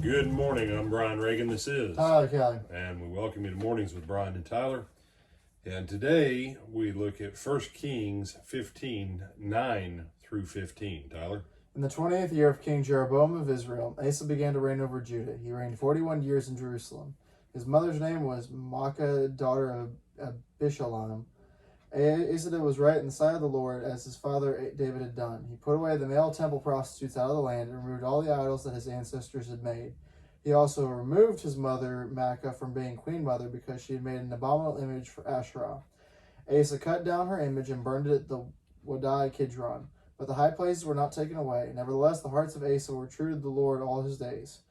Good morning. I'm Brian Reagan. This is Tyler Kelly. And we welcome you to Mornings with Brian and Tyler. And today we look at 1 Kings 15, 9 through 15. Tyler? In the 20th year of King Jeroboam of Israel, Asa began to reign over Judah. He reigned 41 years in Jerusalem. His mother's name was Maacah, daughter of Abishalom. Asa was right in the sight of the Lord, as his father David had done. He put away the male temple prostitutes out of the land and removed all the idols that his ancestors had made. He also removed his mother Maacah from being queen mother because she had made an abominable image for Asherah. Asa cut down her image and burned it at the Wadi Kidron. But the high places were not taken away. Nevertheless, the hearts of Asa were true to the Lord all his days.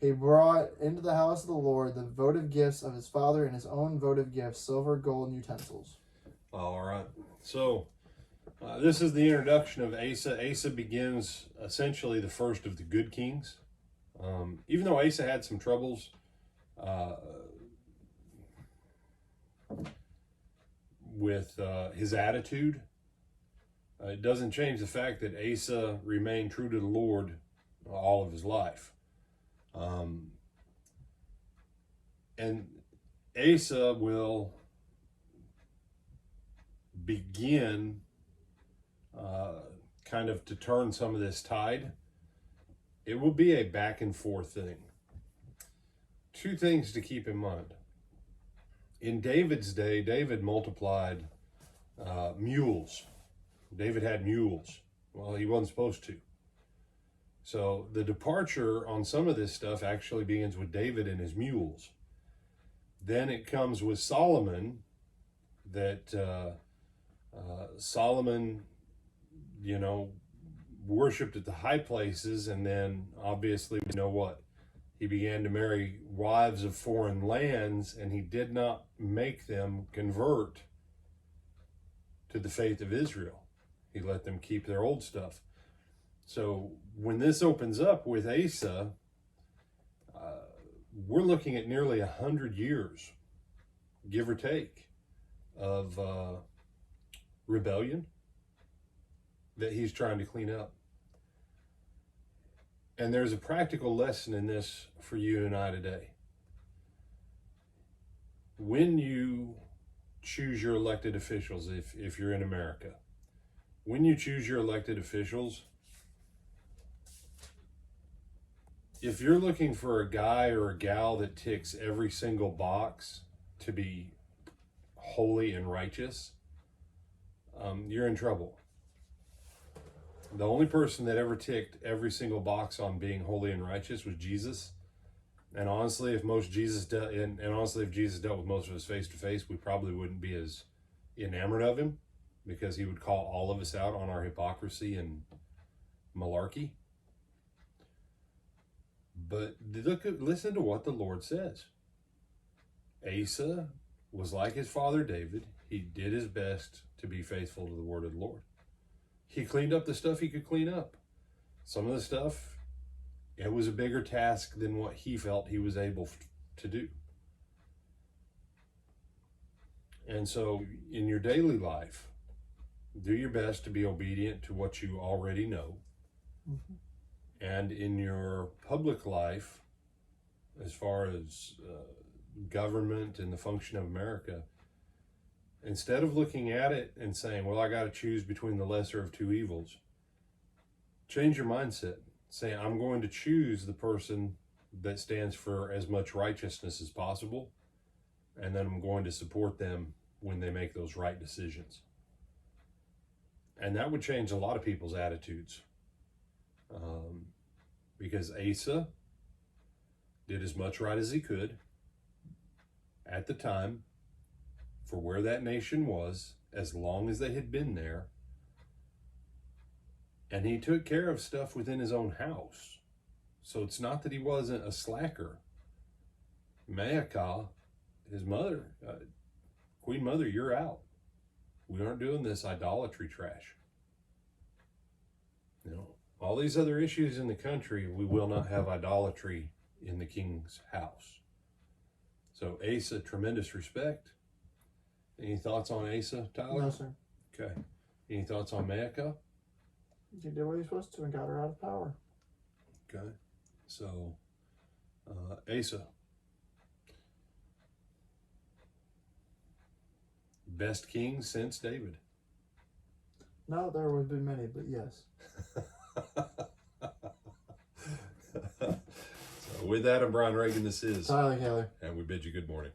He brought into the house of the Lord the votive gifts of his father and his own votive gifts, silver, gold, and utensils. All right. So this is the introduction of Asa. Asa begins essentially the first of the good kings. Even though Asa had some troubles with his attitude, it doesn't change the fact that Asa remained true to the Lord all of his life. And Asa will begin kind of to turn some of this tide. It will be a back and forth thing. Two things to keep in mind. In David's day, David multiplied mules. David had mules. Well, he wasn't supposed to. So the departure on some of this stuff actually begins with David and his mules. Then it comes with Solomon, that Solomon, worshipped at the high places, and then obviously we know what? He began to marry wives of foreign lands, and he did not make them convert to the faith of Israel. He let them keep their old stuff. So when this opens up with Asa, we're looking at nearly 100 years, give or take, of rebellion that he's trying to clean up. And there's a practical lesson in this for you and I today. When you choose your elected officials, if you're in America, when you choose your elected officials, if you're looking for a guy or a gal that ticks every single box to be holy and righteous, you're in trouble. The only person that ever ticked every single box on being holy and righteous was Jesus. And honestly, if Jesus dealt with most of us face to face, we probably wouldn't be as enamored of him, because he would call all of us out on our hypocrisy and malarkey. But listen to what the Lord says. Asa was like his father David. He did his best to be faithful to the word of the Lord. He cleaned up the stuff he could clean up. Some of the stuff, it was a bigger task than what he felt he was able to do. And so in your daily life, do your best to be obedient to what you already know. Mm-hmm. And in your public life, as far as government and the function of America, instead of looking at it and saying, well, I got to choose between the lesser of two evils, change your mindset. Say, I'm going to choose the person that stands for as much righteousness as possible, and then I'm going to support them when they make those right decisions. And that would change a lot of people's attitudes. Because Asa did as much right as he could at the time for where that nation was, as long as they had been there. And he took care of stuff within his own house. So it's not that he wasn't a slacker. Maacah, his mother, Queen Mother, you're out. We aren't doing this idolatry trash. All these other issues in the country, we will not have idolatry in the king's house. So Asa, tremendous respect. Any thoughts on Asa, Tyler? No, sir. Okay. Any thoughts on Maacah? He did what he was supposed to and got her out of power. Okay. So Asa. Best king since David. No, there would be many, but yes. So with that, I'm Brian Reagan. This is Tyler Keller. And we bid you good morning.